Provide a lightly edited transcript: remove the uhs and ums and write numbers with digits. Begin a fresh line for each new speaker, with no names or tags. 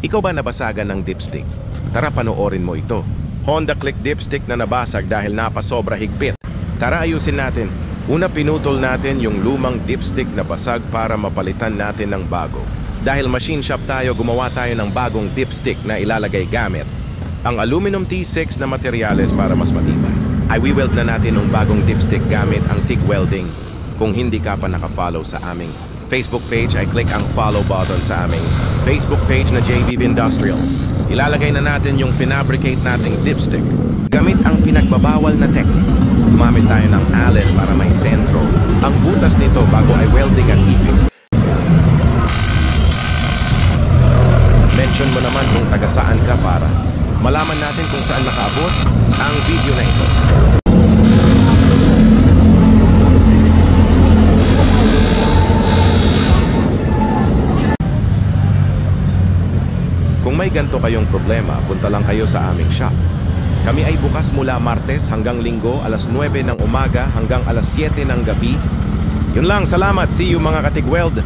Ikaw ba nabasagan ng dipstick? Tara panoorin mo ito. Honda Click dipstick na nabasag dahil napasobra higpit. Tara ayusin natin. Una pinutol natin yung lumang dipstick na basag para mapalitan natin ng bago. Dahil machine shop tayo, gumawa tayo ng bagong dipstick na ilalagay gamit ang aluminum T6 na materyales para mas matibay. Ay we-weld na natin ng bagong dipstick gamit ang TIG welding. Kung hindi ka pa naka-follow sa aming Facebook page, ay click ang follow button sa aming Facebook page na JBV Industrials. Ilalagay na natin yung pinabricate nating dipstick. Gamit ang pinagbabawal na technique. Gumamit tayo ng Allen para may sentro. Ang butas nito bago ay welding at i-fix. Mention mo naman kung taga saan ka para malaman natin kung saan nakaabot ang video na ito. Kung may ganito kayong problema, punta lang kayo sa aming shop. Kami ay bukas mula Martes hanggang Linggo, alas 9 ng umaga hanggang alas 7 ng gabi. Yun lang, salamat. See you mga katigweld.